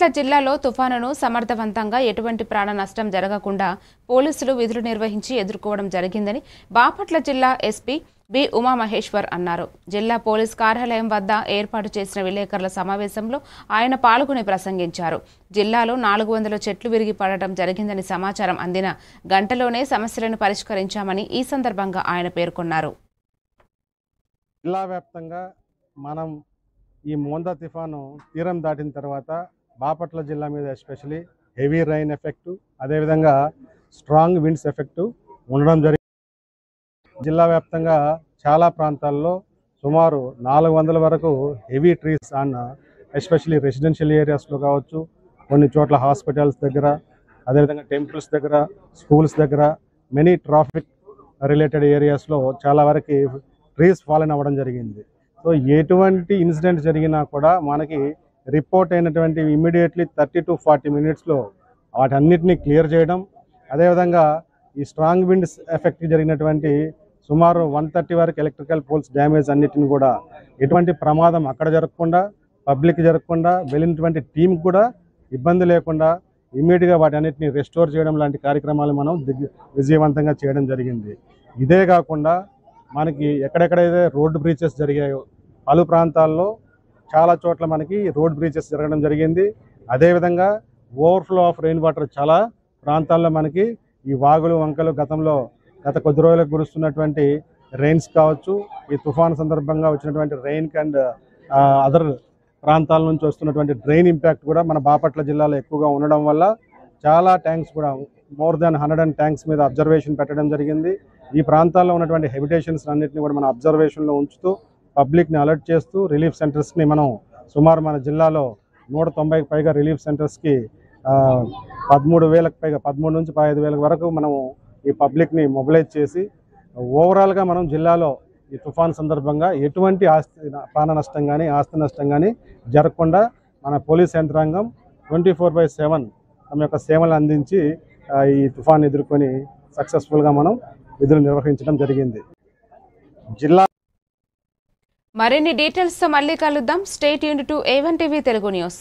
బాపట్ల జిల్లాలో తుఫానును సమర్థవంతంగా ఎటువంటి ప్రాణ నష్టం జరగకుండా పోలీసులు విధులు నిర్వహించి ఎదుర్కోవడం జరిగిందని బాపట్ల జిల్లా ఎస్పీ బి ఉమామహేశ్వర్ అన్నారు. జిల్లా పోలీస్ కార్యాలయం వద్ద ఏర్పాటు చేసిన విలేకరుల సమావేశంలో ఆయన పాల్గొని ప్రసంగించారు. జిల్లాలో 400 చెట్లు విరిగి పడటం జరిగిందని సమాచారం అందిన గంటలోనే సమస్యలను పరిష్కరించామని ఈ సందర్భంగా ఆయన పేర్కొన్నారు. జిల్లా వ్యాప్తంగా మనం ఈ మోందా తుఫాను తీరం దాటిన తర్వాత బాపట్ల జిల్లా మీద ఎస్పెషలీ హెవీ రైన్ ఎఫెక్టు, అదేవిధంగా స్ట్రాంగ్ విండ్స్ ఎఫెక్టు ఉండడం జరిగింది. జిల్లా వ్యాప్తంగా చాలా ప్రాంతాల్లో సుమారు 400 వరకు heavy trees and especially residential ఏరియాస్లో కావచ్చు, కొన్ని చోట్ల హాస్పిటల్స్ దగ్గర, అదేవిధంగా టెంపుల్స్ దగ్గర, స్కూల్స్ దగ్గర, మెనీ ట్రాఫిక్ రిలేటెడ్ ఏరియాస్లో చాలా వరకు ట్రీస్ ఫాలన్ అవ్వడం జరిగింది. సో ఎటువంటి ఇన్సిడెంట్ జరిగినా కూడా మనకి రిపోర్ట్ అయినటువంటి ఇమ్మీడియట్లీ 30 to 40 మినిట్స్లో వాటన్నిటిని క్లియర్ చేయడం, అదేవిధంగా ఈ స్ట్రాంగ్ విండ్స్ ఎఫెక్ట్ జరిగినటువంటి సుమారు 130 వరకు ఎలక్ట్రికల్ పోల్స్ డ్యామేజ్ అన్నిటిని కూడా ఎటువంటి ప్రమాదం అక్కడ జరగకుండా, పబ్లిక్ జరగకుండా, వెళ్ళినటువంటి టీం కూడా ఇబ్బంది లేకుండా ఇమ్మీడియట్గా వాటి అన్నిటిని రెస్టోర్ చేయడం లాంటి కార్యక్రమాలు మనం విజయవంతంగా చేయడం జరిగింది. ఇదే కాకుండా మనకి ఎక్కడెక్కడైతే రోడ్ బ్రీచెస్ జరిగాయో పలు ప్రాంతాల్లో చాలా చోట్ల మనకి రోడ్ బ్రీచెస్ జరగడం జరిగింది. అదేవిధంగా ఓవర్ఫ్లో ఆఫ్ రెయిన్ వాటర్ చాలా ప్రాంతాల్లో మనకి ఈ వాగులు వంకలు గత కొద్ది రోజులకు కురుస్తున్నటువంటి రెయిన్స్ కావచ్చు, ఈ తుఫాను సందర్భంగా వచ్చినటువంటి రెయిన్ అండ్ అదర్ ప్రాంతాల నుంచి వస్తున్నటువంటి డ్రైన్ ఇంపాక్ట్ కూడా మన బాపట్ల జిల్లాలో ఎక్కువగా ఉండడం వల్ల చాలా ట్యాంక్స్ కూడా మోర్ దాన్ 100 ట్యాంక్స్ మీద అబ్జర్వేషన్ పెట్టడం జరిగింది. ఈ ప్రాంతాల్లో ఉన్నటువంటి హెబిటేషన్స్ అన్నింటినీ కూడా మన అబ్జర్వేషన్లో ఉంచుతూ పబ్లిక్ని అలర్ట్ చేస్తూ రిలీఫ్ సెంటర్స్ని మనం సుమారు మన జిల్లాలో 190కి పైగా రిలీఫ్ సెంటర్స్కి 13,000కి పైగా 13 నుంచి 15,000 వరకు మనము ఈ పబ్లిక్ని మొబిలైజ్ చేసి ఓవరాల్గా మనం జిల్లాలో ఈ తుఫాన్ సందర్భంగా ఎటువంటి ప్రాణ నష్టం కానీ ఆస్తి నష్టం కానీ జరగకుండా మన పోలీస్ యంత్రాంగం 24/7 తమ యొక్క సేవలు అందించి ఈ తుఫాన్ ఎదుర్కొని సక్సెస్ఫుల్గా మనం విధులు నిర్వహించడం జరిగింది. జిల్లా మరిన్ని డీటెయిల్స్తో మళ్ళీ కలుద్దాం. Stay tuned to A1 TV Telugu news.